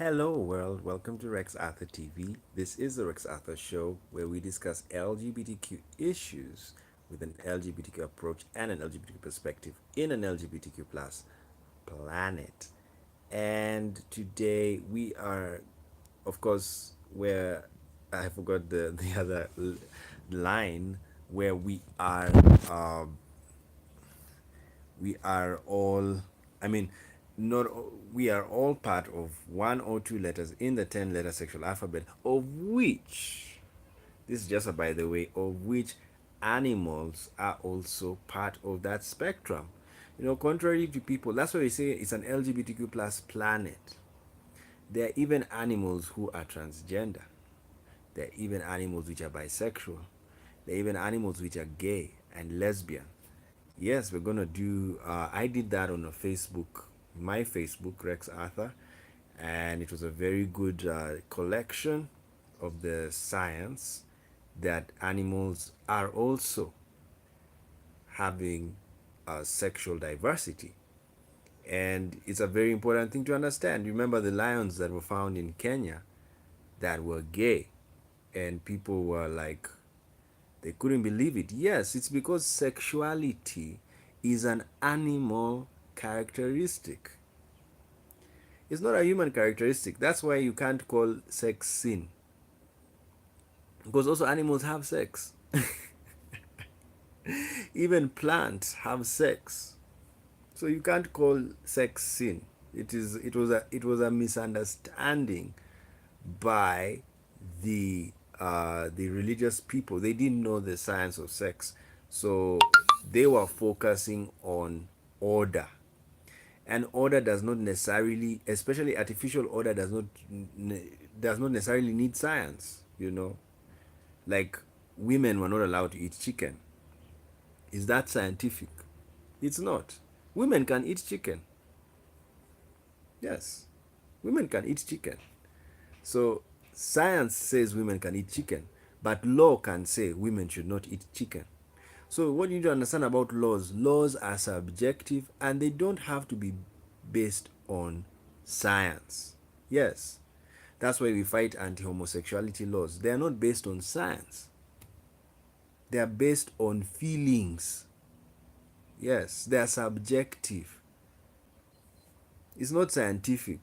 Hello, world. Welcome to Rex Arthur TV. This is the Rex Arthur Show where we discuss LGBTQ issues with an LGBTQ approach and an LGBTQ perspective in an LGBTQ plus planet. And today we are, of course, where I forgot the other line where um, we are all I mean not we are all part of one or two letters in the 10 letter sexual alphabet, of which, this is just a by the way, of which animals are also part of that spectrum. Contrary to people, that's why we say it's an LGBTQ plus planet. There are even animals who are transgender. There are even animals which are bisexual. There are even animals which are gay and lesbian. Yes, we're gonna do. I did that on a Facebook, my Facebook, Rex Arthur, and it was a very good collection of the science that animals are also having sexual diversity, and it's a very important thing to understand. Remember the lions that were found in Kenya that were gay, and people were like, they couldn't believe it. Yes, it's because sexuality is an animal characteristic. It's not a human characteristic. That's why you can't call sex sin. Because also animals have sex. Even plants have sex. So you can't call sex sin. It was a misunderstanding by the religious people. They didn't know the science of sex, so they were focusing on order. And order does not necessarily, especially artificial order, does not necessarily need science. Like, women were not allowed to eat chicken. Is that scientific? It's not. Women can eat chicken. Yes, women can eat chicken. So science says women can eat chicken, but law can say women should not eat chicken. So what you need to understand about laws are subjective, and they don't have to be based on science. Yes, that's why we fight anti-homosexuality laws. They are not based on science. They are based on feelings. Yes, they are subjective. It's not scientific,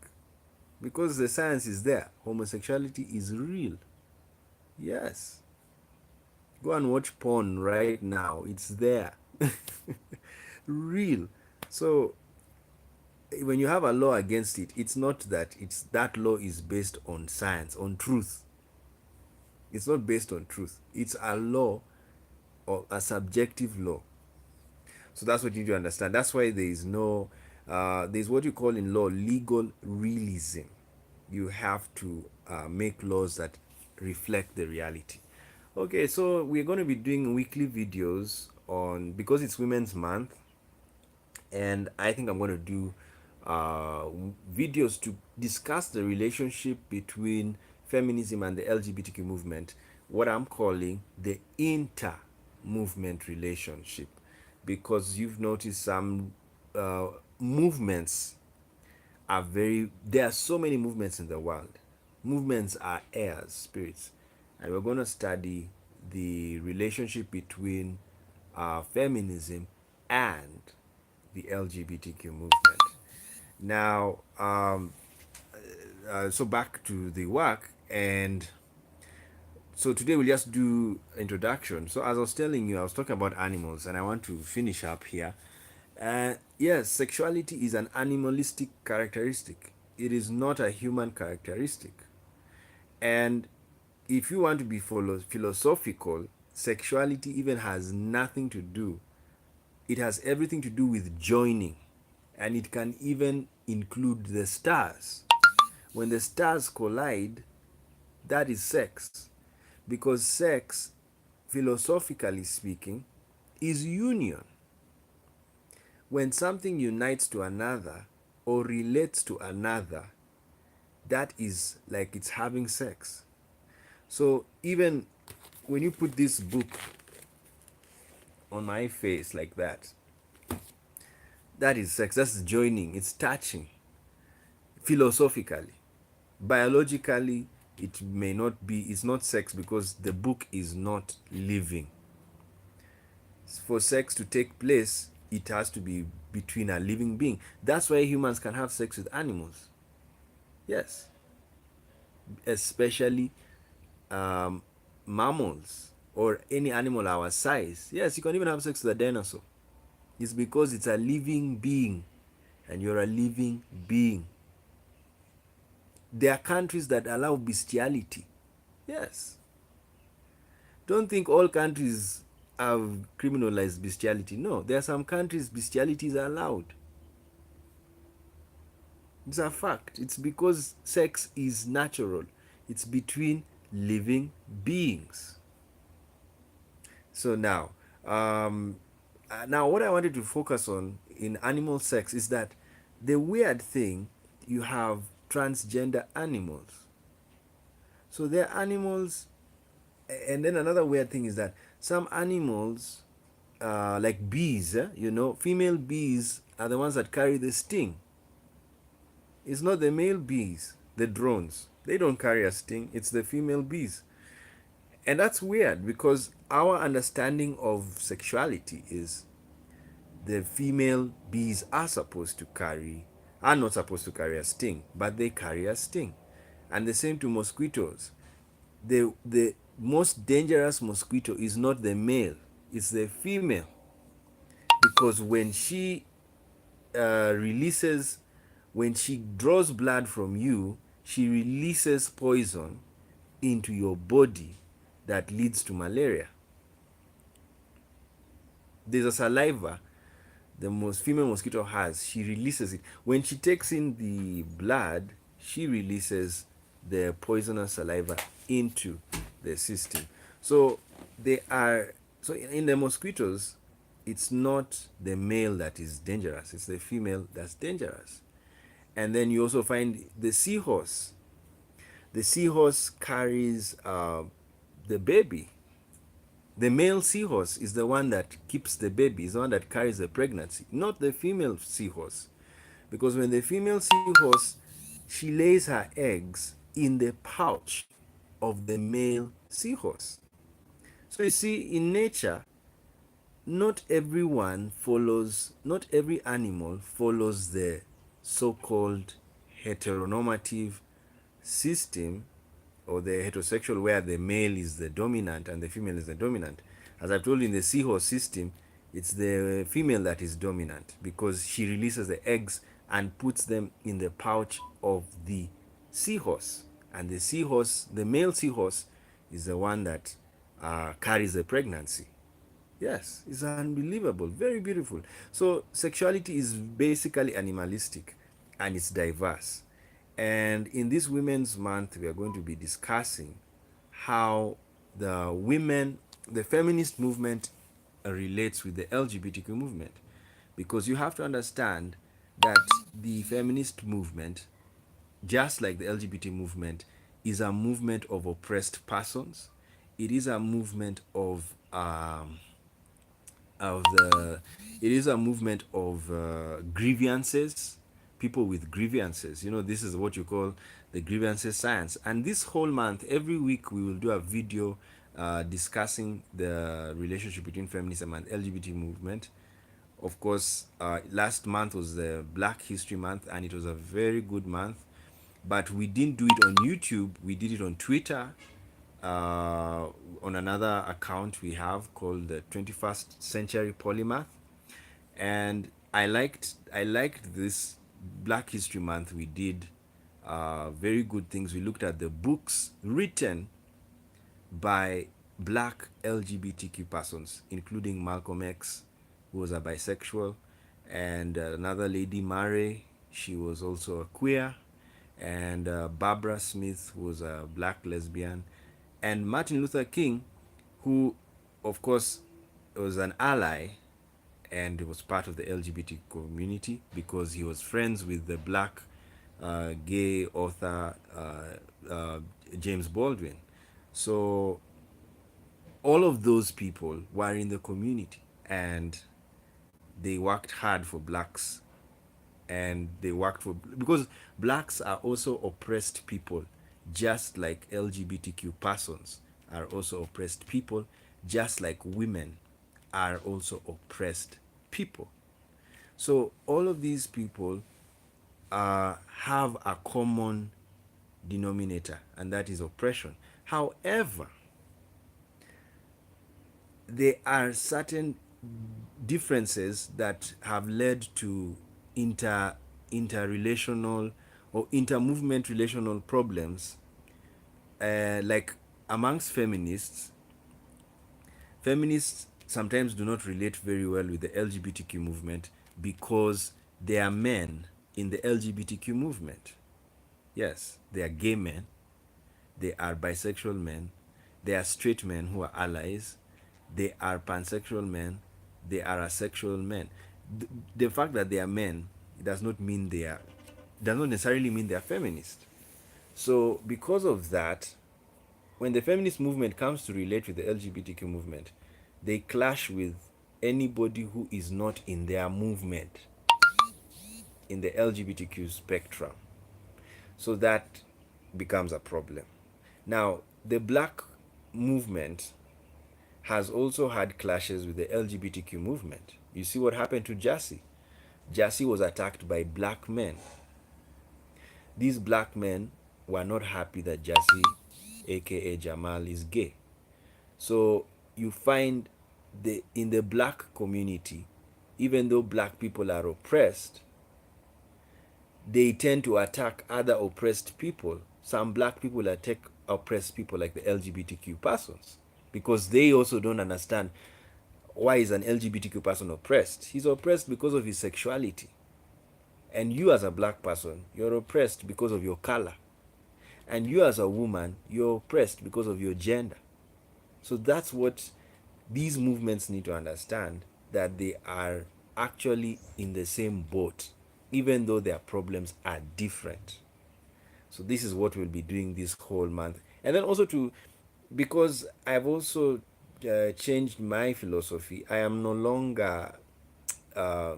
because the science is there. Homosexuality is real. Yes. Go and watch porn right now. It's there. Real. So when you have a law against it, it's not that that law is based on science, on truth. It's not based on truth. It's a law, or a subjective law. So that's what you need to understand. That's why there's what you call in law legal realism. You have to make laws that reflect the reality. Okay, so we're going to be doing weekly videos on, because it's Women's Month, and I think I'm going to do videos to discuss the relationship between feminism and the LGBTQ movement, what I'm calling the inter-movement relationship. Because you've noticed some movements there are so many movements in the world. Movements are airs, spirits, and we're going to study the relationship between feminism and the LGBTQ movement. Now, so back to the work, and so today we'll just do introduction. So as I was telling you, I was talking about animals, and I want to finish up here. Yes, sexuality is an animalistic characteristic. It is not a human characteristic. And if you want to be philosophical, sexuality even has nothing to do. It has everything to do with joining. And it can even include the stars. When the stars collide, that is sex. Because sex, philosophically speaking, is union. When something unites to another or relates to another, that is like it's having sex. So even when you put this book on my face like that, that is sex. That's joining. It's touching philosophically. Biologically, it may not be, it's not sex because the book is not living. For sex to take place, it has to be between a living being. That's why humans can have sex with animals. Yes, especially um, mammals or any animal our size. Yes, you can even have sex with a dinosaur. It's because it's a living being and you're a living being. There are countries that allow bestiality. Yes. Don't think all countries have criminalized bestiality. No, there are some countries bestiality is allowed. It's a fact. It's because sex is natural. It's between living beings. So now what I wanted to focus on in animal sex is that the weird thing, you have transgender animals. So they're animals, and then another weird thing is that some animals, like bees, female bees are the ones that carry the sting. It's not the male bees, the drones. They don't carry a sting, it's the female bees. And that's weird because our understanding of sexuality is the female bees are not supposed to carry a sting, but they carry a sting. And the same to mosquitoes. The most dangerous mosquito is not the male, it's the female. Because releases, when she draws blood from you, she releases poison into your body that leads to malaria. There's a saliva the most female mosquito has. She releases it when she takes in the blood. She releases the poisonous saliva into the system. So they are, so in the mosquitoes, it's not the male that is dangerous, it's the female that's dangerous. And then you also find the seahorse. The seahorse carries the baby. The male seahorse is the one that keeps the baby, is the one that carries the pregnancy, not the female seahorse. Because when the female seahorse, she lays her eggs in the pouch of the male seahorse. So you see, in nature, not every animal follows the so-called heteronormative system, or the heterosexual, where the male is the dominant and the female is the dominant. As I've told you, in the seahorse system, it's the female that is dominant because she releases the eggs and puts them in the pouch of the seahorse. And the male seahorse, is the one that carries the pregnancy. Yes, it's unbelievable, very beautiful. So sexuality is basically animalistic and it's diverse. And in this Women's Month, we are going to be discussing how the feminist movement relates with the LGBTQ movement. Because you have to understand that the feminist movement, just like the LGBT movement, is a movement of oppressed persons. It is a movement of the it is a movement of grievances, people with grievances. This is what you call the grievances science. And this whole month, every week, we will do a video discussing the relationship between feminism and LGBT movement. Of course, last month was the Black History Month, and it was a very good month. But we didn't do it on YouTube, we did it on Twitter, on another account we have called the 21st Century Polymath. And I liked this Black History Month. We did very good things. We looked at the books written by black LGBTQ persons, including Malcolm X, who was a bisexual, and another lady, Mary, she was also a queer, and Barbara Smith, who was a black lesbian, and Martin Luther King, who, of course, was an ally and was part of the LGBT community because he was friends with the black gay author James Baldwin. So all of those people were in the community and they worked hard for blacks and they worked for, because blacks are also oppressed people, just like LGBTQ persons are also oppressed people, just like women are also oppressed people. So all of these people have a common denominator, and that is oppression. However, there are certain differences that have led to interrelational or intermovement relational problems, like amongst feminists. Feminists sometimes do not relate very well with the LGBTQ movement because they are men in the LGBTQ movement. Yes, they are gay men, they are bisexual men, they are straight men who are allies, they are pansexual men, they are asexual men. The fact that they are men does not mean they are, does not necessarily mean they are feminist. So because of that, when the feminist movement comes to relate with the LGBTQ movement, they clash with anybody who is not in their movement in the LGBTQ spectrum. So that becomes a problem. Now, the black movement has also had clashes with the LGBTQ movement. You see what happened to Jassy. Jassy was attacked by black men. These black men were not happy that Jassy, aka Jamal, is gay. So you find in the black community, even though black people are oppressed, they tend to attack other oppressed people. Some black people attack oppressed people like the LGBTQ persons because they also don't understand why is an LGBTQ person oppressed. He's oppressed because of his sexuality. And you as a black person, you're oppressed because of your color. And you as a woman, you're oppressed because of your gender. So that's what these movements need to understand, that they are actually in the same boat, even though their problems are different. So this is what we'll be doing this whole month. And then also to, because I've also changed my philosophy, I am no longer uh,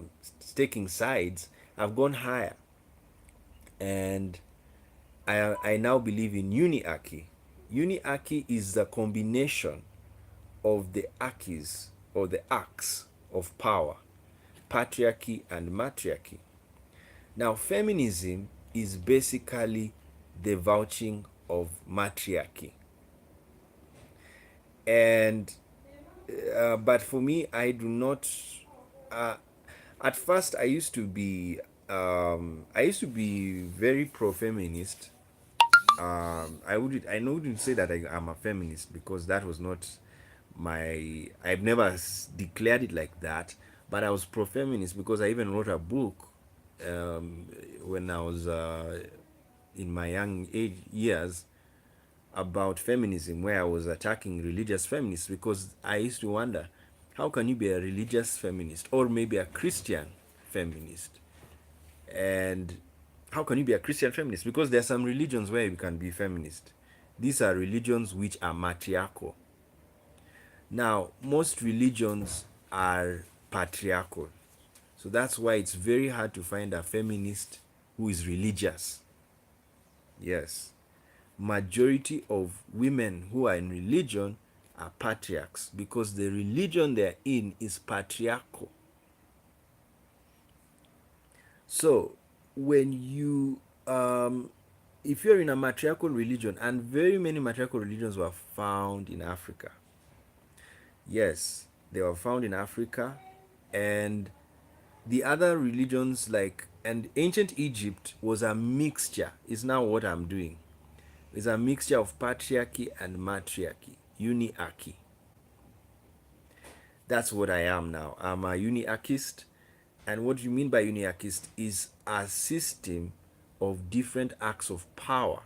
taking sides. I've gone higher. And I now believe in uniarchy. Uniarchy is the combination of the archies or the arcs of power, patriarchy and matriarchy. Now, feminism is basically the vouching of matriarchy. And, but for me, I do not. Uh, at first, I used to be very pro-feminist. I wouldn't say that I'm a feminist because that was not my. I've never declared it like that, but I was pro-feminist because I even wrote a book um, when I was in my young age years about feminism, where I was attacking religious feminists because I used to wonder, how can you be a religious feminist or maybe a Christian feminist? And how can you be a Christian feminist? Because there are some religions where you can be feminist. These are religions which are matriarchal. Now, most religions are patriarchal. So that's why it's very hard to find a feminist who is religious. Yes. Majority of women who are in religion are patriarchs because the religion they're in is patriarchal. So when you if you're in a matriarchal religion, and very many matriarchal religions were found in Africa. Yes, they were found in Africa, and the other religions, like, and ancient Egypt was a mixture, is now what I'm doing. It's a mixture of patriarchy and matriarchy, uniarchy. That's what I am now. I'm a uniarchist. And what you mean by uniarchist is a system of different acts of power.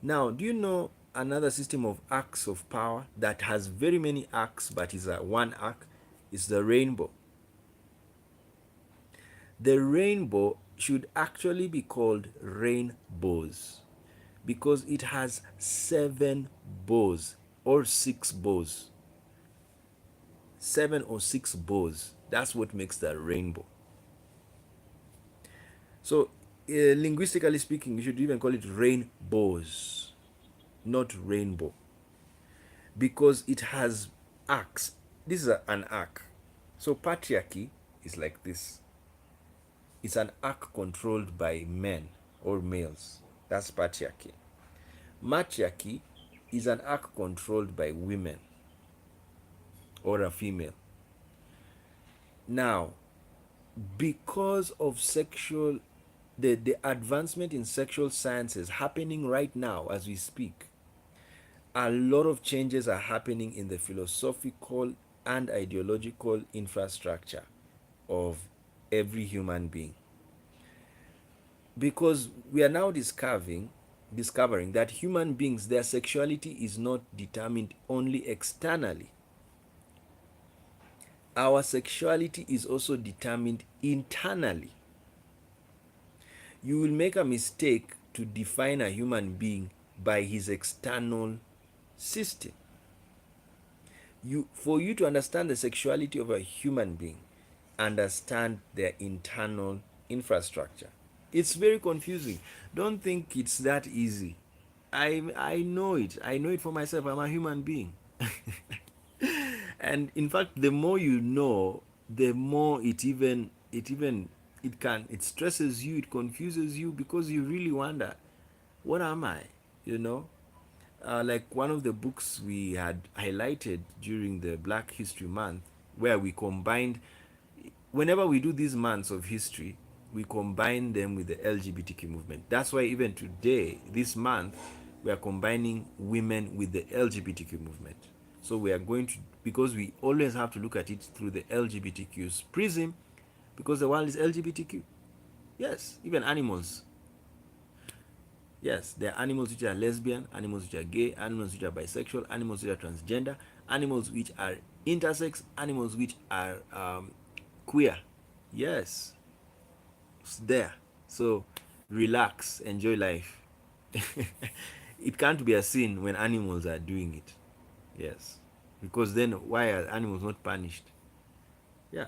Now, do you know another system of acts of power that has very many acts but is a one act? Is the rainbow. The rainbow should actually be called rainbows because it has 7 bows or 6 bows. 7 or 6 bows. That's what makes the rainbow. So, linguistically speaking, you should even call it rainbows, not rainbow, because it has arcs. This is an arc. So, patriarchy is like this, it's an arc controlled by men or males. That's patriarchy. Matriarchy is an arc controlled by women or a female. Now, because of the advancement in sexual sciences happening right now as we speak, a lot of changes are happening in the philosophical and ideological infrastructure of every human being, because we are now discovering that human beings, their sexuality is not determined only externally. Our sexuality is also determined internally. You will make a mistake to define a human being by his external system. For you to understand the sexuality of a human being, understand their internal infrastructure. It's very confusing. Don't think it's that easy. I know it. I know it for myself. I'm a human being. And in fact, the more you know, the more it stresses you, it confuses you, because you really wonder, what am I? You know? Like one of the books we had highlighted during the Black History Month, where we combined, whenever we do these months of history, we combine them with the LGBTQ movement. That's why even today, this month, we are combining women with the LGBTQ movement. So we are going to, because we always have to look at it through the LGBTQ's prism, because the world is LGBTQ. Yes, even animals. Yes, there are animals which are lesbian, animals which are gay, animals which are bisexual, animals which are transgender, animals which are intersex, animals which are queer. Yes, it's there. So relax, enjoy life. It can't be a sin when animals are doing it. Yes, because then why are animals not punished? Yeah,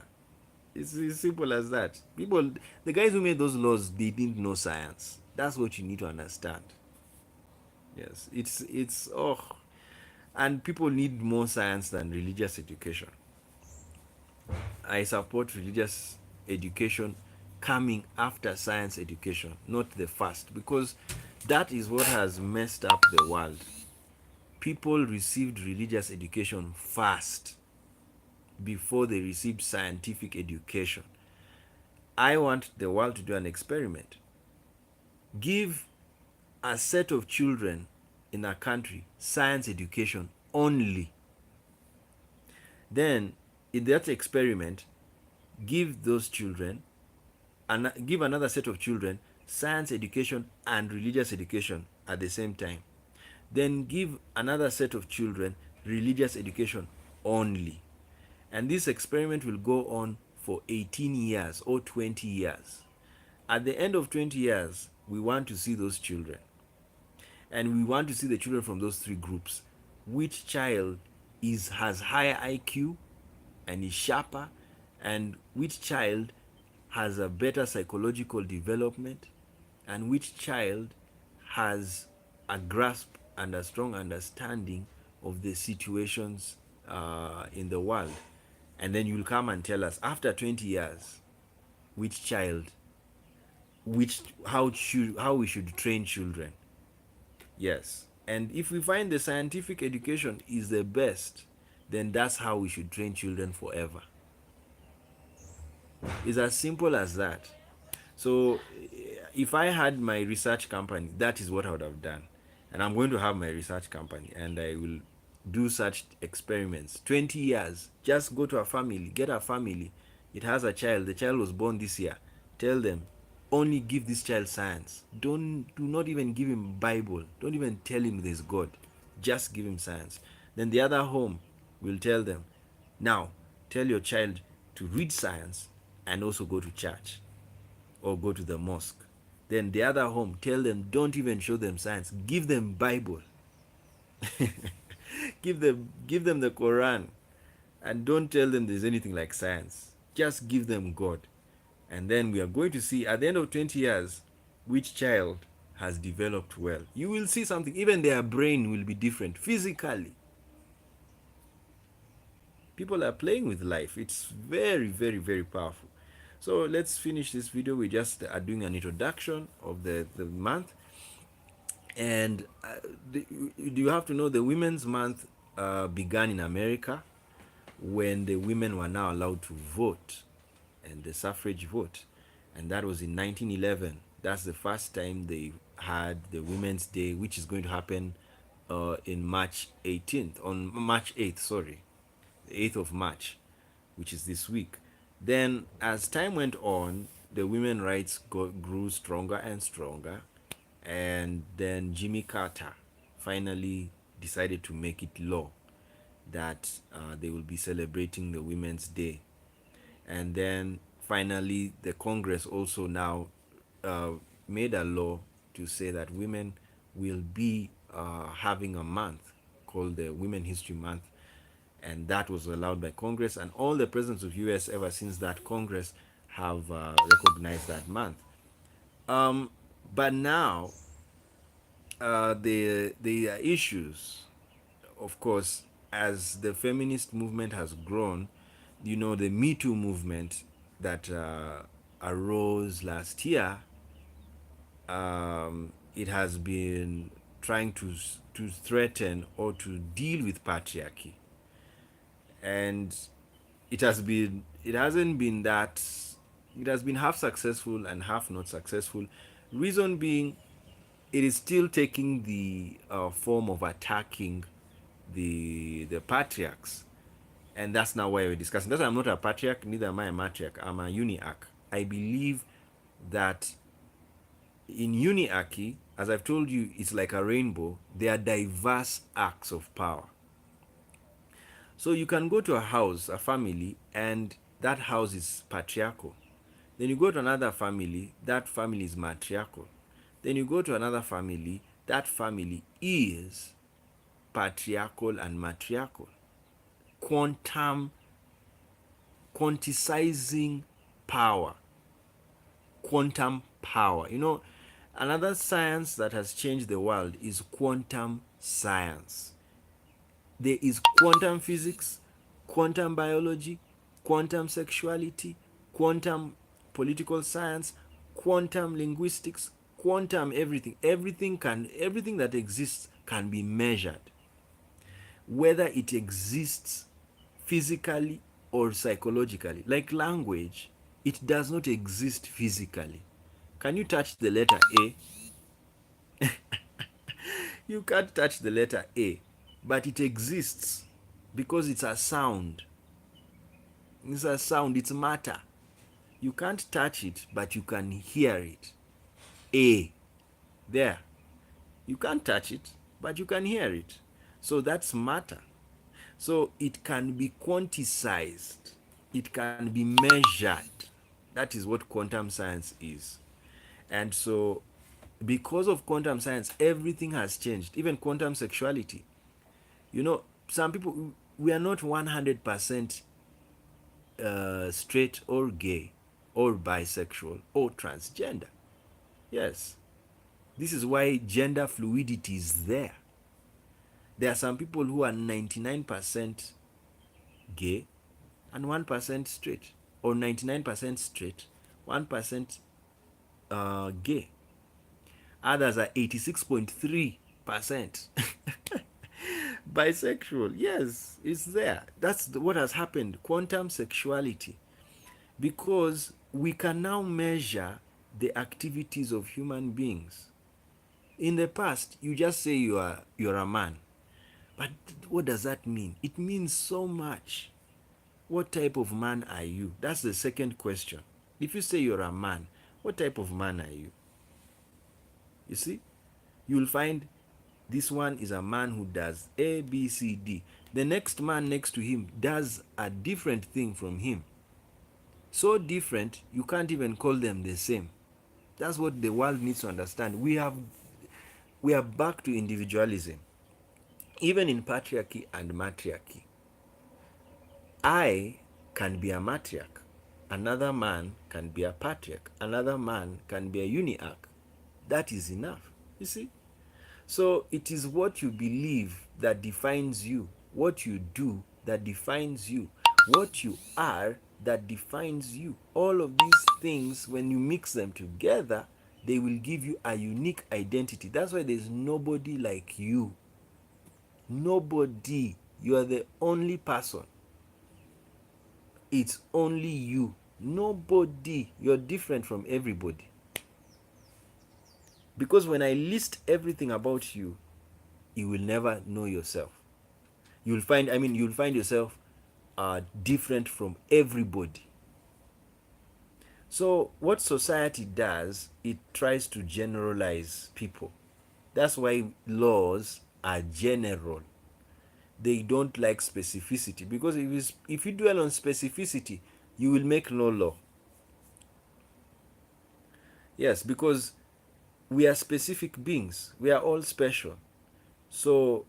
it's as simple as that. People, the guys who made those laws, they didn't know science. That's what you need to understand. Yes, it's and people need more science than religious education. I support religious education coming after science education, not the first, because that is what has messed up the world. People received religious education first before they received scientific education. I want the world to do an experiment. Give a set of children in a country science education only. Then, in that experiment, give those children and give another set of children science education and religious education at the same time. Then give another set of children religious education only. And this experiment will go on for 18 years or 20 years. At the end of 20 years, we want to see those children. And we want to see the children from those three groups. Which child has higher IQ and is sharper, and which child has a better psychological development, and which child has a grasp and a strong understanding of the situations in the world. And then you'll come and tell us after 20 years which child, which how we should train children. Yes, and if we find the scientific education is the best, then that's how we should train children forever. It's as simple as that. So, if I had my research company, that is what I would have done. And I'm going to have my research company, and I will do such experiments. 20 years, just go to a family, get a family. It has a child, the child was born this year. Tell them, only give this child science. Do not even give him Bible. Don't even tell him there's God. Just give him science. Then the other home will tell them, now tell your child to read science and also go to church or go to the mosque. Then the other home, tell them, don't even show them science. Give them Bible. Give them the Quran, and don't tell them there's anything like science. Just give them God. And then we are going to see at the end of 20 years which child has developed well. You will see something, even their brain will be different physically. People are playing with life. It's very, very, very powerful. So let's finish this video. We just are doing an introduction of the month. And you have to know the Women's Month began in America when the women were now allowed to vote, and the suffrage vote. And that was in 1911. That's the first time they had the Women's Day, which is going to happen in March 18th, on March 8th, sorry, the 8th of March, which is this week. Then, as time went on, the women's rights grew stronger and stronger. And then Jimmy Carter finally decided to make it law that they will be celebrating the Women's Day. And then finally, the Congress also now uh, made a law to say that women will be having a month called the Women History Month, and that was allowed by Congress. And all the presidents of U.S. ever since that Congress have recognized that month. But now the issues, of course, as the feminist movement has grown, the Me Too movement that arose last year, it has been trying to threaten or to deal with patriarchy, and it hasn't been that. It has been half successful and half not successful. Reason being, it is still taking the form of attacking the patriarchs, and that's not why we're discussing. That's why I'm not a patriarch, neither am I a matriarch. I'm a uniarch. I believe that in uniarchy, as I've told you, it's like a rainbow. There are diverse arcs of power. So you can go to a house, a family, and that house is patriarchal. Then you go to another family, that family is matriarchal. Then you go to another family, that family is patriarchal and matriarchal. Quanticizing power. Quantum power. Another science that has changed the world is quantum science. There is quantum physics, quantum biology, quantum sexuality, quantum political science, quantum linguistics, quantum everything. Everything that exists can be measured. Whether it exists physically or psychologically. Like language, it does not exist physically. Can you touch the letter A? You can't touch the letter A, but it exists because it's a sound. It's a sound, it's matter. You can't touch it, but you can hear it. A. There. You can't touch it, but you can hear it. So that's matter. So it can be quantized. It can be measured. That is what quantum science is. And so because of quantum science, everything has changed, even quantum sexuality. Some people, we are not 100% straight or gay or bisexual or transgender. Yes, this is why gender fluidity is there. There are some people who are 99% gay and 1% straight, or 99% straight, 1% gay. Others are 86.3% bisexual. Yes, it's there. That's what has happened. Quantum sexuality. Because we can now measure the activities of human beings. In the past, you just say you're a man. But what does that mean? It means so much. What type of man are you? That's the second question. If you say you're a man, what type of man are you? You see? You'll find this one is a man who does A, B, C, D. The next man next to him does a different thing from him. So different, you can't even call them the same. That's what the world needs to understand. We are back to individualism. Even in patriarchy and matriarchy. I can be a matriarch Another man can be a patriarch. Another man can be a uniarch. That is enough. You see? So it is what you believe that defines you, what you do that defines you, what you are that defines you. All of these things, when you mix them together, they will give you a unique identity. That's why there's nobody like you. Nobody. You are the only person. It's only you. Nobody. You're different from everybody. Because when I list everything about you, you will never know yourself. You'll find yourself different from everybody. So what society does, it tries to generalize people. That's why laws are general. They don't like specificity, because if you dwell on specificity, you will make no law. Yes, because we are specific beings. We are all special. So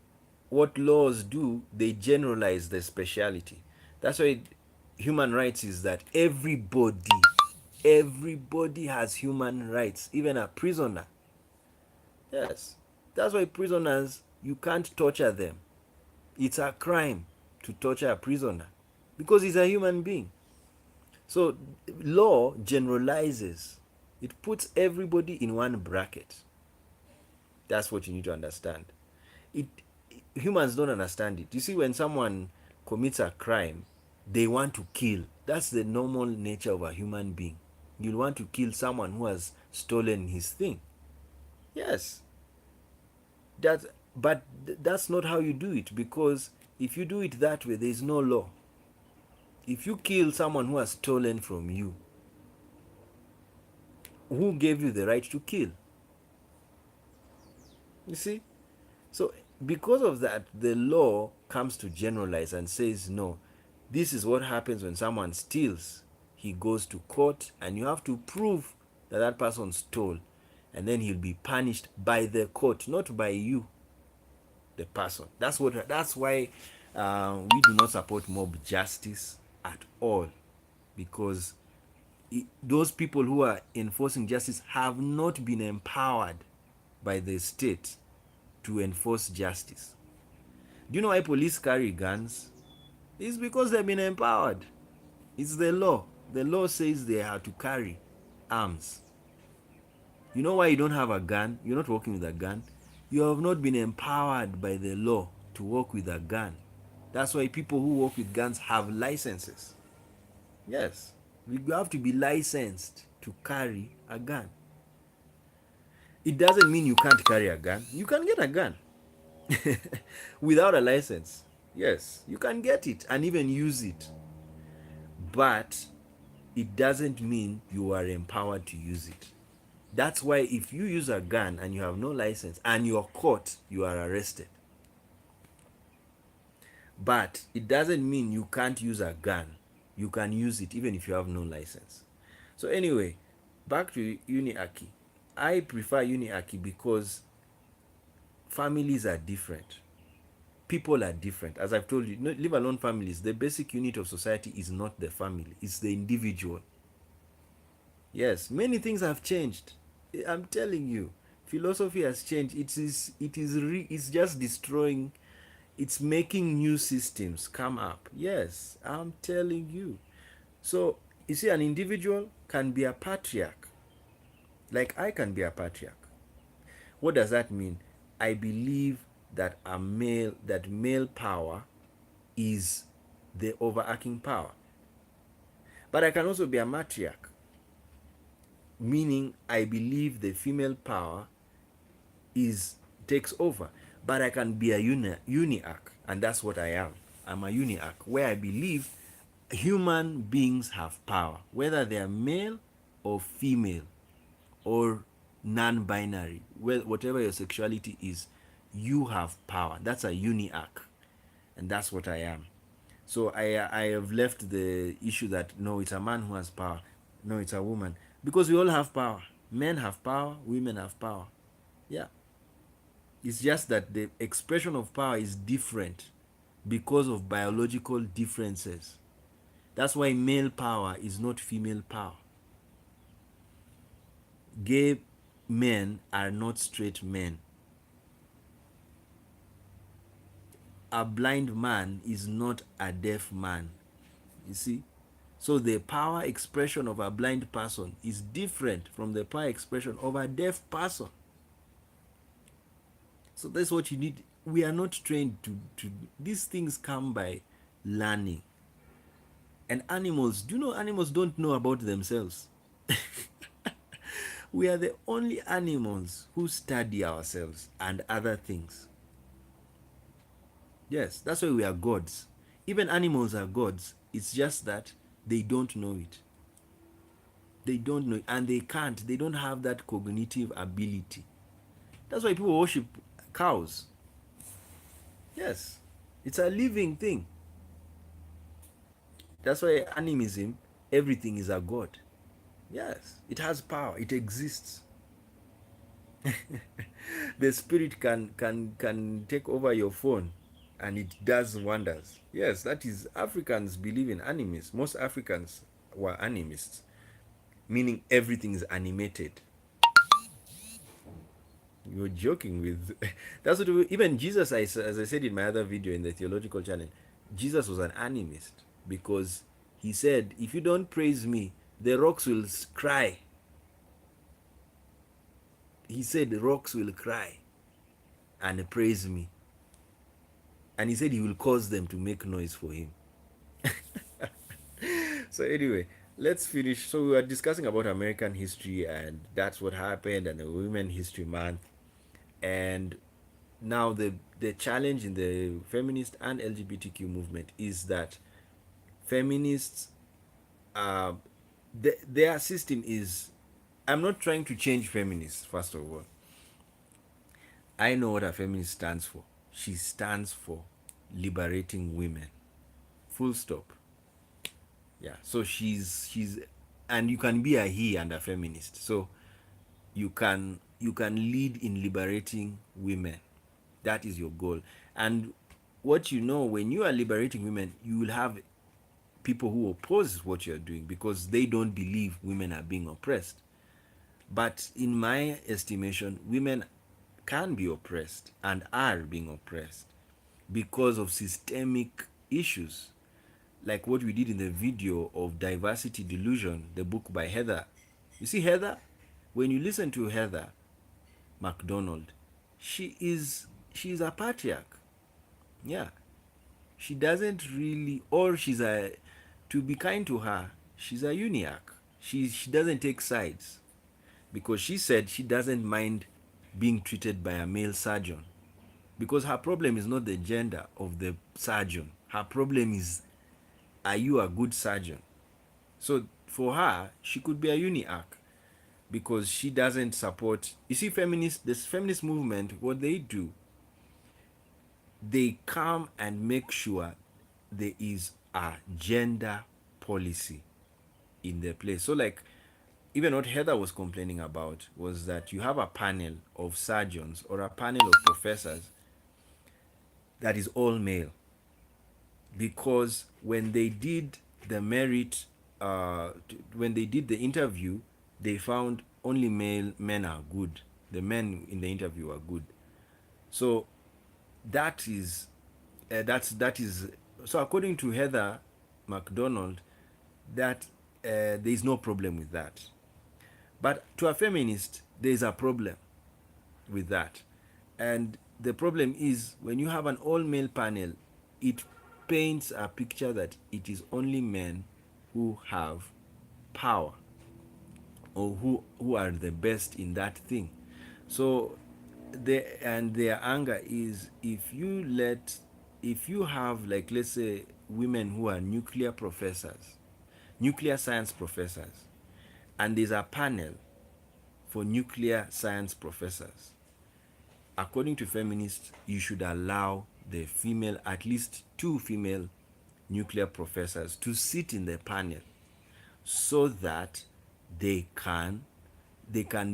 what laws do, they generalize the speciality. That's why human rights is that everybody has human rights, even a prisoner. Yes. That's why prisoners, you can't torture them. It's a crime to torture a prisoner because he's a human being. So law generalizes. It puts everybody in one bracket. That's what you need to understand. It Humans don't understand it. You see, when someone commits a crime, they want to kill. That's the normal nature of a human being. You'll want to kill someone who has stolen his thing. Yes. That but that's not how you do it, because if you do it that way, there is no law. If you kill someone who has stolen from you, who gave you the right to kill? You see? So because of that, the law comes to generalize and says, no, this is what happens when someone steals. He goes to court and you have to prove that that person stole, and then he'll be punished by the court, not by you, the person. That's why we do not support mob justice at all, because those people who are enforcing justice have not been empowered by the state to enforce justice. Do you know why police carry guns? It's because they've been empowered. It's the law. The law says they have to carry arms. You know why you don't have a gun? You're not working with a gun. You have not been empowered by the law to work with a gun. That's why people who work with guns have licenses. Yes, you have to be licensed to carry a gun. It doesn't mean you can't carry a gun. You can get a gun without a license. Yes, you can get it and even use it. But it doesn't mean you are empowered to use it. That's why if you use a gun and you have no license and you're caught, you are arrested. But it doesn't mean you can't use a gun. You can use it even if you have no license. So anyway, back to uniarchy. I prefer uniarchy because families are different. People are different. As I've told you, leave alone families. The basic unit of society is not the family, it's the individual. Yes, many things have changed. I'm telling you, philosophy has changed. It's just destroying. It's making new systems come up. Yes, I'm telling you. So you see, an individual can be a patriarch, like I can be a patriarch. What does that mean? I believe that male power is the overarching power. But I can also be a matriarch, meaning I believe the female power is takes over. But I can be a uniarch, and that's what I am. I'm a uniarch, where I believe human beings have power, whether they are male or female or non-binary, well, whatever your sexuality is, you have power. That's a uniarch, and that's what I am. So I have left the issue that no, it's a man who has power, no, it's a woman, because we all have power. Men have power, women have power. Yeah, it's just that the expression of power is different because of biological differences. That's why male power is not female power. Gay men are not straight men. A blind man is not a deaf man. You see? So the power expression of a blind person is different from the power expression of a deaf person. So that's what you need. We are not trained to these things come by learning. And animals, do you know animals don't know about themselves? We are the only animals who study ourselves and other things. Yes, that's why we are gods. Even animals are gods. It's just that they don't know it. They don't know it, and they can't. They don't have that cognitive ability. That's why people worship cows. Yes, it's a living thing. That's why animism, everything is a god. Yes, it has power. It exists. The spirit can take over your phone, and it does wonders. Yes, that is Africans believe in animism. Most Africans were animists, meaning everything is animated. You're joking with that's what even Jesus, as I said in my other video in the theological channel, Jesus was an animist because he said, if you don't praise me, the rocks will cry. He said the rocks will cry and praise me, and he said he will cause them to make noise for him. So anyway, let's finish. So we were discussing about American history, and that's what happened, and the Women History Month. And now the challenge in the feminist and LGBTQ movement is that feminists, uh, their system is, I'm not trying to change feminists. First of all, I know what a feminist stands for. She stands for liberating women, full stop. Yeah, so she's and you can be a he and a feminist, so you can lead in liberating women. That is your goal. And what you know, when you are liberating women, you will have people who oppose what you're doing because they don't believe women are being oppressed. But in my estimation, women can be oppressed and are being oppressed because of systemic issues, like what we did in the video of Diversity Delusion, the book by Heather. You see, Heather, when you listen to Heather McDonald, she's a patriarch. Yeah, she doesn't really, or she's a, to be kind to her, she's a uniac. She doesn't take sides because she said she doesn't mind being treated by a male surgeon because her problem is not the gender of the surgeon. Her problem is, are you a good surgeon? So for her, she could be a uniac because she doesn't support. You see, this feminist movement, what they do, they come and make sure there is a gender policy in their place. So like, even what Heather was complaining about was that you have a panel of surgeons or a panel of professors that is all male, because when they did the merit, when they did the interview, they found only male men are good. The men in the interview are good. So that is that is so according to Heather McDonald, that there is no problem with that. But to a feminist, there is a problem with that. And the problem is when you have an all male panel, it paints a picture that it is only men who have power or who are the best in that thing. So their anger is, if you have, like, let's say women who are nuclear professors, nuclear science professors, and there's a panel for nuclear science professors, according to feminists, you should allow the female, at least two female nuclear professors, to sit in the panel so that they can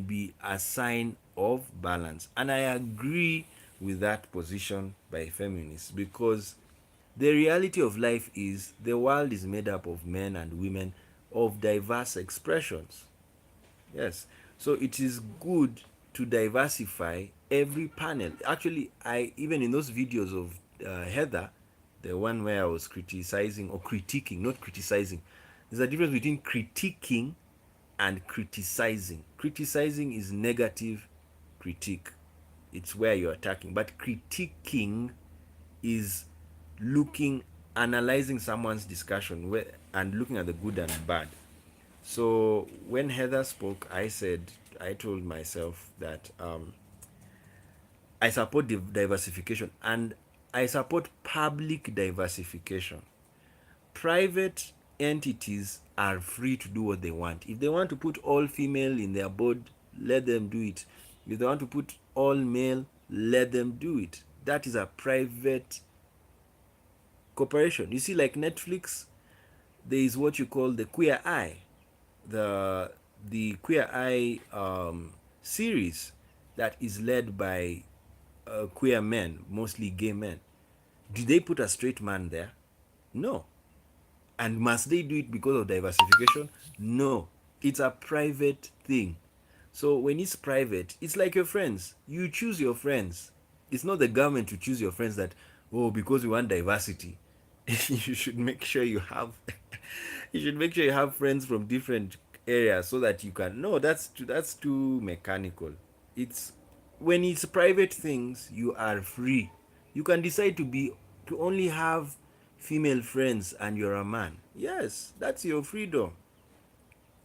be a sign of balance. And I agree with that position by feminists because The reality of life is the world is made up of men and women of diverse expressions. Yes. So it is good to diversify every panel. Actually, I even in those videos of Heather, the one where I was criticizing or critiquing, not criticizing. There's a difference between critiquing and criticizing. Criticizing is negative critique. It's where you're attacking. But critiquing is looking, analyzing someone's discussion and looking at the good and bad. So when Heather spoke, I told myself that I support diversification and I support public diversification. Private entities are free to do what they want. If they want to put all female in their board, let them do it. If they want to put all male, let them do it. That is a private corporation. You see, like Netflix, there is what you call the Queer Eye. The Queer Eye series that is led by queer men, mostly gay men. Did they put a straight man there? No. And must they do it because of diversification? No. It's a private thing. So when it's private, it's like your friends. You choose your friends. It's not the government to choose your friends that, oh, because we want diversity. You should make sure you have you should make sure you have friends from different areas so that you can. No, that's too mechanical. It's when it's private things, you are free. You can decide to only have female friends and you're a man. Yes, that's your freedom.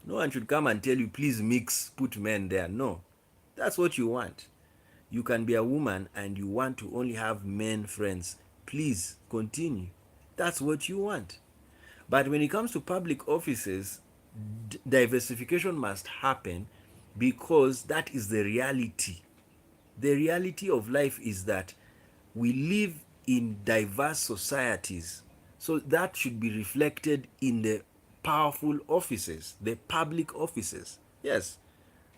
No one should come and tell you, please mix, put men there. No, that's what you want. You can be a woman and you want to only have men friends. Please continue. That's what you want. But when it comes to public offices, diversification must happen because that is the reality. The reality of life is that we live in diverse societies. So that should be reflected in the powerful offices, the public offices. Yes,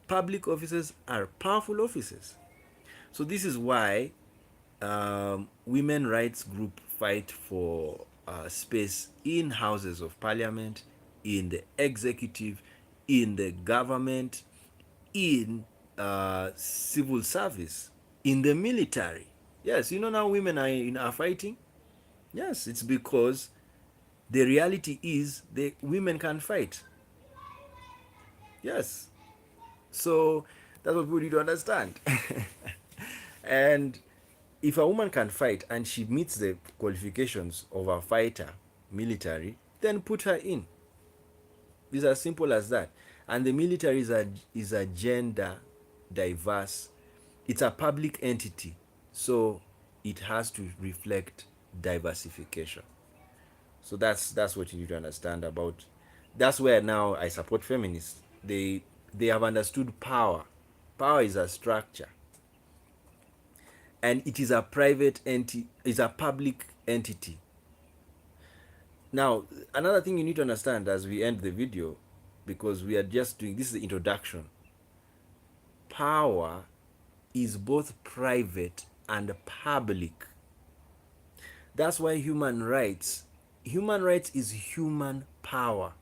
public offices are powerful offices. So this is why women rights group fight for space in houses of parliament, in the executive, in the government, in civil service, in the military. Yes, you know now women are fighting. Yes, it's because the reality is the women can fight. Yes, so that's what we need to understand. And if a woman can fight and she meets the qualifications of a fighter, military, then put her in. It's as simple as that. And the military is a gender diverse. It's a public entity, so it has to reflect diversification. So that's what you need to understand about. That's where now I support feminists. They have understood power. Power is a structure, and it is a private entity. Is a public entity. Now, another thing you need to understand as we end the video, because we are just doing this is the introduction. Power is both private and public. That's why human rights is human power.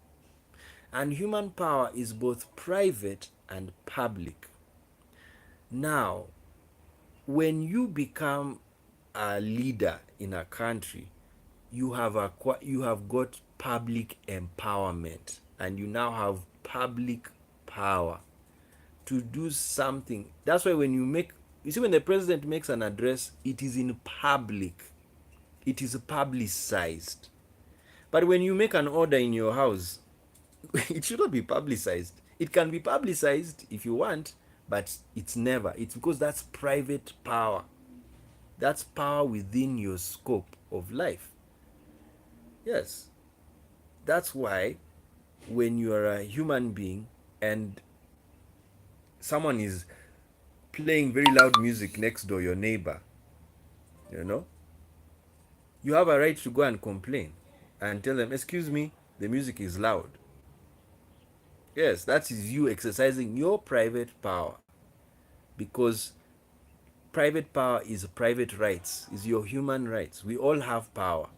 And human power is both private and public. Now, when you become a leader in a country, you have got public empowerment and you now have public power to do something. That's why you see when the president makes an address, it is in public. It is publicized. But when you make an order in your house, it should not be publicized. It can be publicized if you want, but it's never. It's because that's private power. That's power within your scope of life. Yes. That's why when you are a human being and someone is playing very loud music next door, your neighbor, you know, you have a right to go and complain and tell them, excuse me, the music is loud. Yes, that is you exercising your private power, because private power is private rights, is your human rights. We all have power.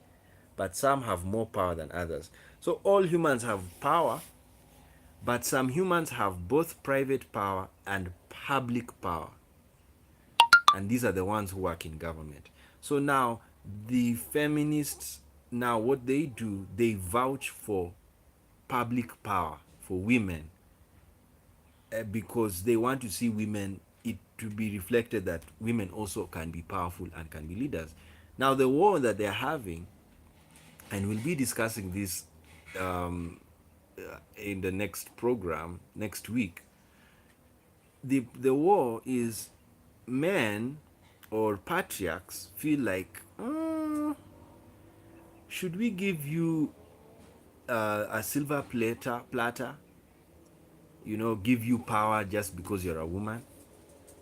but some have more power than others. So all humans have power, but some humans have both private power and public power. And these are the ones who work in government. So now the feminists, now what they do, they vouch for public power for women, because they want to see women, it to be reflected that women also can be powerful and can be leaders. Now the war that they're having, and we'll be discussing this in the next program next week, the war is men or patriarchs feel like, should we give you a silver platter, give you power just because you're a woman?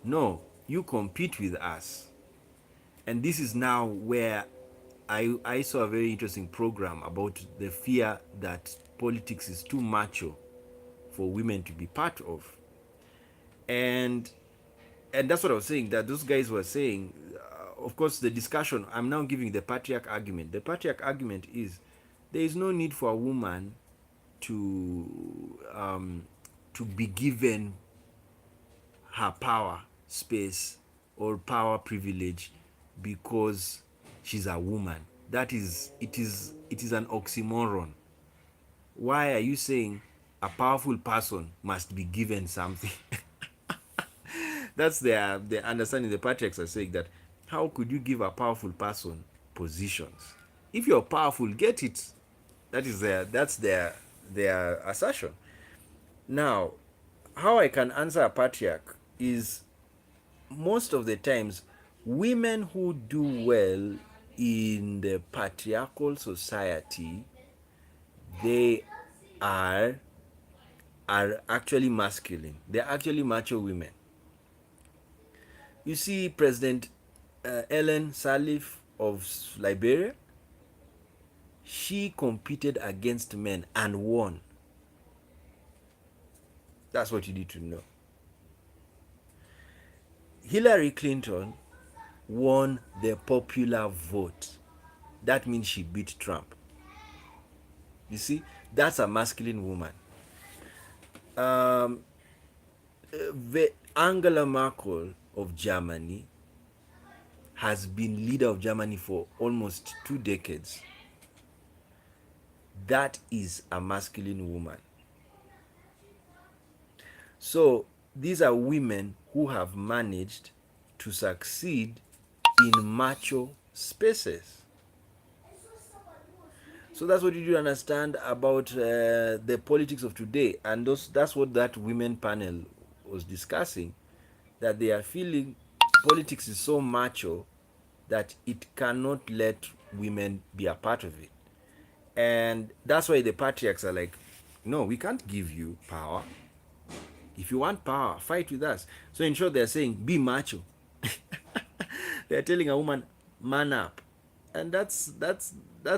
No, you compete with us. And this is now where I saw a very interesting program about the fear that politics is too macho for women to be part of. And that's what I was saying, that those guys were saying, of course, the discussion, I'm now giving the patriarch argument. The patriarch argument is there is no need for a woman to be given her power space or power privilege because she's a woman. That is, it is an oxymoron. Why are you saying a powerful person must be given something? That's their understanding. The patriarchs are saying that, how could you give a powerful person positions? If you're powerful, get it. That's their assertion. Now, how I can answer a patriarch is, most of the times women who do well in the patriarchal society, they are are actually masculine. They're actually macho women. You see President Ellen Sirleaf of Liberia, she competed against men and won. That's what you need to know. Hillary Clinton won the popular vote. That means she beat Trump. You see, that's a masculine woman. Um, Angela Merkel of Germany has been leader of Germany for almost 2 decades. That is a masculine woman. So these are women who have managed to succeed in macho spaces. So that's what you do understand about the politics of today. And that's what that women panel was discussing, that they are feeling politics is so macho that it cannot let women be a part of it. And that's why the patriarchs are like, no, we can't give you power. If you want power, fight with us. So in short, they're saying, be macho. They're telling a woman, man up. And that's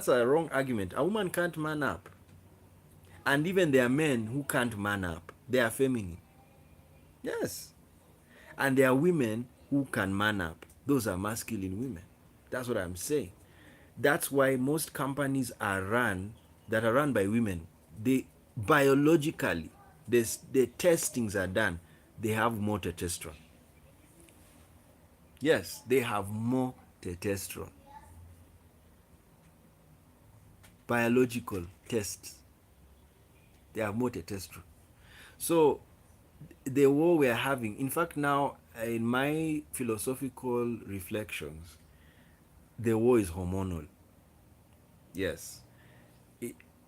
a wrong argument. A woman can't man up. And even there are men who can't man up. They are feminine. Yes. And there are women who can man up. Those are masculine women. That's what I'm saying. That's why most companies are run by women. They biologically, the testings are done. They have more testosterone. Yes, they have more testosterone. Biological tests. They have more testosterone. So the war we are having, in fact, now in my philosophical reflections, the war is hormonal. Yes.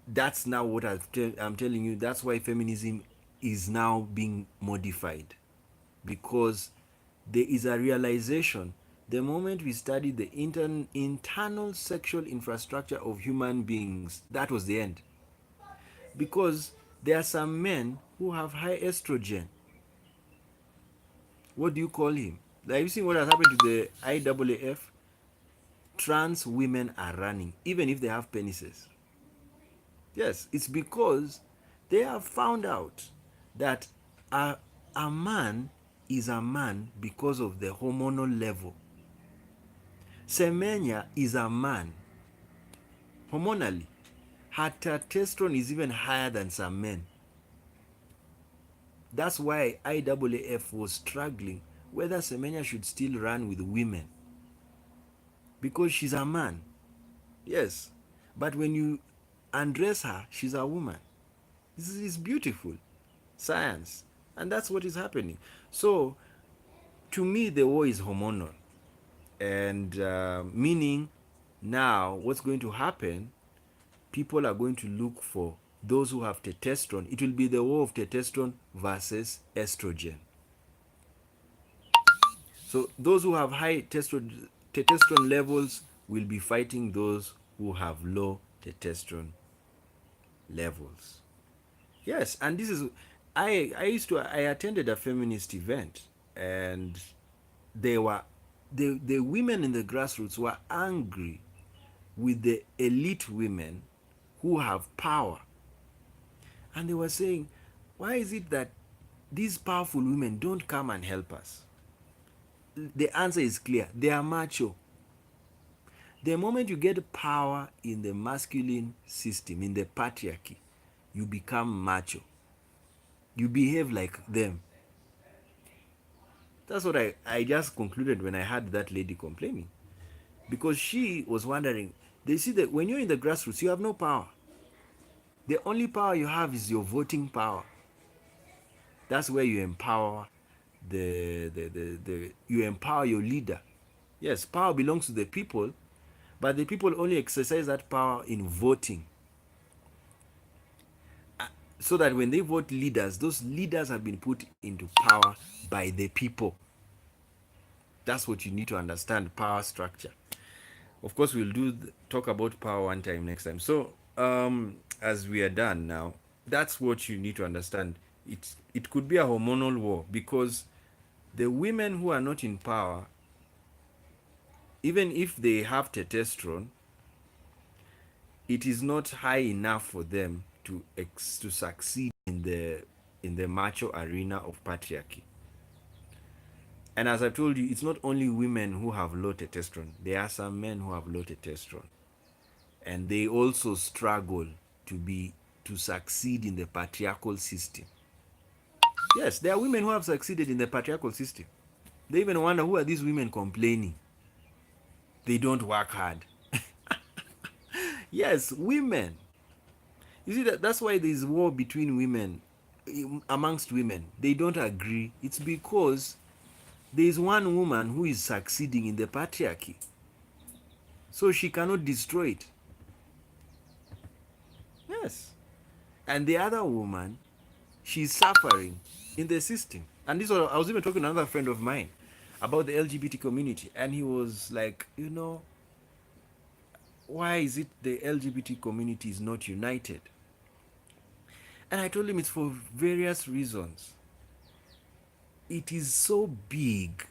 That's now what I'm telling you. That's why feminism is now being modified, because there is a realization. The moment we studied the internal sexual infrastructure of human beings, that was the end. Because there are some men who have high estrogen. What do you call him? Have you seen what has happened to the IAAF? Trans women are running, even if they have penises. Yes, it's because they have found out that a man is a man because of the hormonal level. Semenya is a man hormonally. Her testosterone is even higher than some men. That's why IAAF was struggling whether Semenya should still run with women, because she's a man. Yes, but when you undress her, she's a woman. This is beautiful science, and that's what is happening. So to me, the war is hormonal, and meaning now what's going to happen, people are going to look for those who have testosterone. It will be the war of testosterone versus estrogen. So those who have high testosterone levels will be fighting those who have low testosterone levels. Yes, and this is, I attended a feminist event, and they were the women in the grassroots were angry with the elite women who have power. And they were saying, why is it that these powerful women don't come and help us? The answer is clear. They are macho. The moment you get power in the masculine system, in the patriarchy, you become macho. You behave like them. That's what I just concluded when I heard that lady complaining. Because she was wondering, they see that when you're in the grassroots, you have no power. The only power you have is your voting power. That's where you empower you empower your leader. Yes, power belongs to the people, but the people only exercise that power in voting. So that when they vote leaders, those leaders have been put into power by the people. That's what you need to understand, power structure. Of course, we'll talk about power one time next time. So, as we are done now, that's what you need to understand. It could be a hormonal war, because the women who are not in power, even if they have testosterone, it is not high enough for them to succeed in the macho arena of patriarchy. And as I've told you, it's not only women who have low testosterone. There are some men who have low testosterone, and they also struggle to succeed in the patriarchal system. Yes, there are women who have succeeded in the patriarchal system. They even wonder, who are these women complaining? They don't work hard. Yes, women. You see, that's why there's war between women, amongst women. They don't agree. It's because there's one woman who is succeeding in the patriarchy, so she cannot destroy it. Yes. And the other woman, she's suffering in the system. And this was, I was even talking to another friend of mine about the LGBT community, and he was like, why is it the LGBT community is not united? And I told him it's for various reasons. It is so big.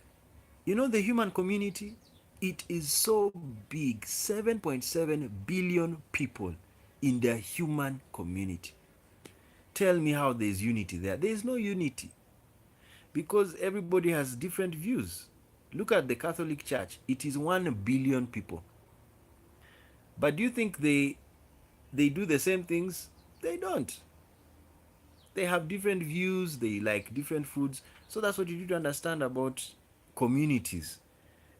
The human community, it is so big. 7.7 billion people in the human community. Tell me how there's unity there. There is no unity, because everybody has different views. Look at the Catholic Church. It is 1 billion people. But do you think they do the same things? They don't. They have different views, they like different foods. So that's what you need to understand about communities.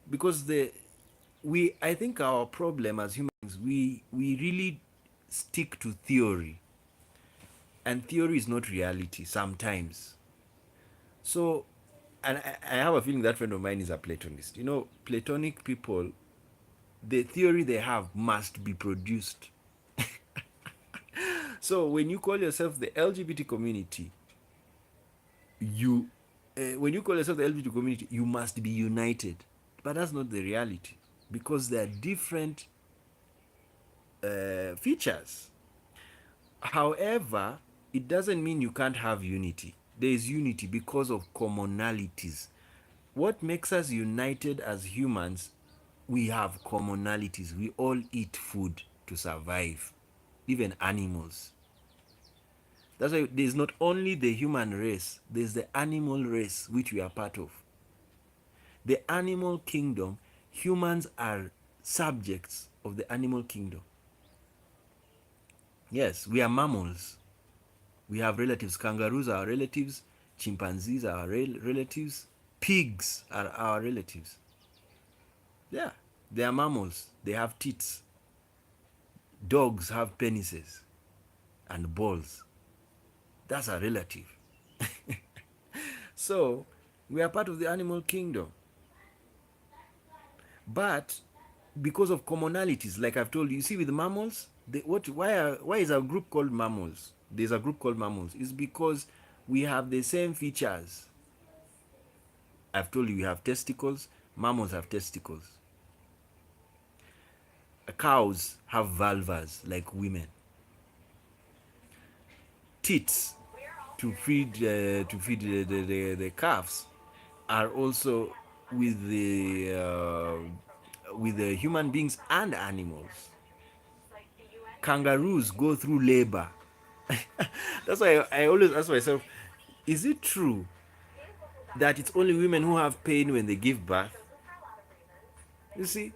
Because I think our problem as humans, we really stick to theory. And theory is not reality sometimes. So, and I have a feeling that friend of mine is a Platonist. Platonic people, the theory they have must be produced. So when you call yourself the LGBT community, when you call yourself the LGBT community, you must be united. But that's not the reality, because there are different features. However, it doesn't mean you can't have unity. There is unity because of commonalities. What makes us united as humans, we have commonalities. We all eat food to survive, even animals. That's why there's not only the human race, there's the animal race, which we are part of. The animal kingdom, humans are subjects of the animal kingdom. Yes, we are mammals. We have relatives. Kangaroos are our relatives. Chimpanzees are our relatives. Pigs are our relatives. Yeah, they are mammals. They have teeth. Dogs have penises and balls. That's a relative. So, we are part of the animal kingdom. But because of commonalities, like I've told you, you see with mammals, why is our group called mammals? There's a group called mammals. It's because we have the same features. I've told you we have testicles. Mammals have testicles. Cows have vulvas like women. Teats to feed the calves are also with the human beings and animals. Kangaroos go through labor. That's why I always ask myself, is it true that it's only women who have pain when they give birth? You see,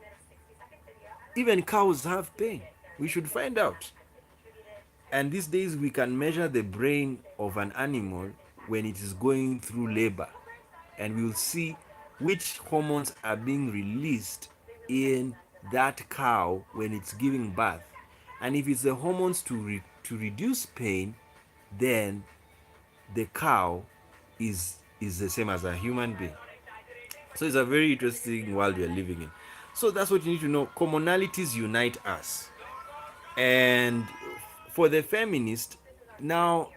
even cows have pain. We should find out. And these days we can measure the brain of an animal when it is going through labor. And we'll see which hormones are being released in that cow when it's giving birth. And if it's the hormones to reduce pain, then the cow is the same as a human being. So it's a very interesting world we are living in. So that's what you need to know. Commonalities unite us. And for the feminist, now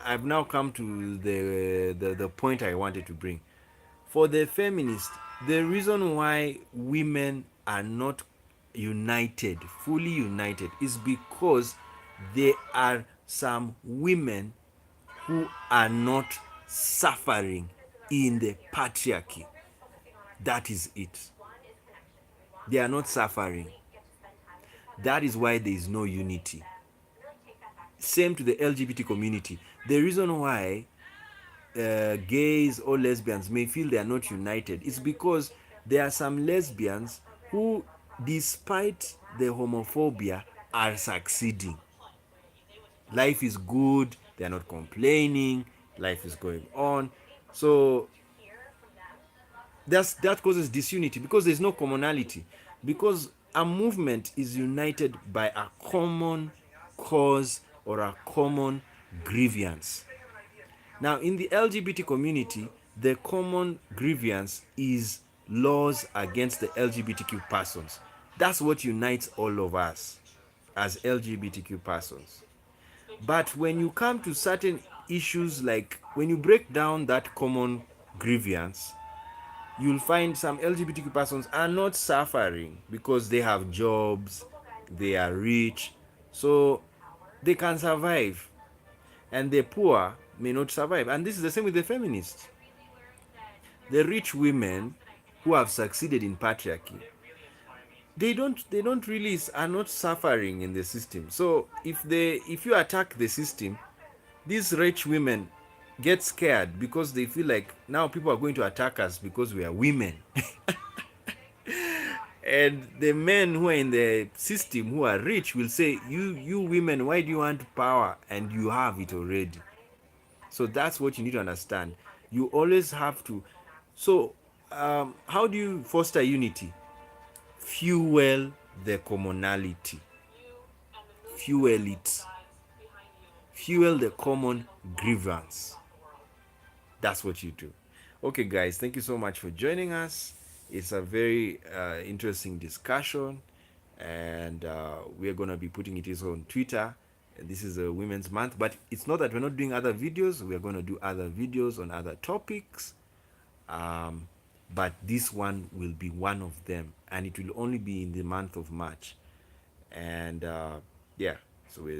I've now come to the point I wanted to bring. For the feminist, the reason why women are not united, fully united, is because there are some women who are not suffering in the patriarchy. That is it. They are not suffering. That is why there is no unity. Same to the LGBT community. The reason why gays or lesbians may feel they are not united is because there are some lesbians who, despite the homophobia, are succeeding. Life is good, they are not complaining, life is going on. So that causes disunity because there's no commonality. Because a movement is united by a common cause or a common grievance. Now, in the LGBT community, the common grievance is laws against the LGBTQ persons. That's what unites all of us as LGBTQ persons. But when you come to certain issues, like when you break down that common grievance, you'll find some LGBTQ persons are not suffering because they have jobs, they are rich, so they can survive, and the poor may not survive. And this is the same with the feminists. The rich women who have succeeded in patriarchy, they don't really are not suffering in the system. So if you attack the system, these rich women get scared because they feel like now people are going to attack us because we are women. And the men who are in the system who are rich will say, you women, why do you want power and you have it already? So that's what you need to understand. You always have to. So how do you foster unity? Fuel the commonality. Fuel it. Fuel the common grievance. That's what you do. Okay, guys, thank you so much for joining us. It's a very interesting discussion, and we're going to be putting it also on Twitter. This is a Women's Month, but it's not that we're not doing other videos. We're going to do other videos on other topics, um, but this one will be one of them, and it will only be in the month of March. And yeah, so we're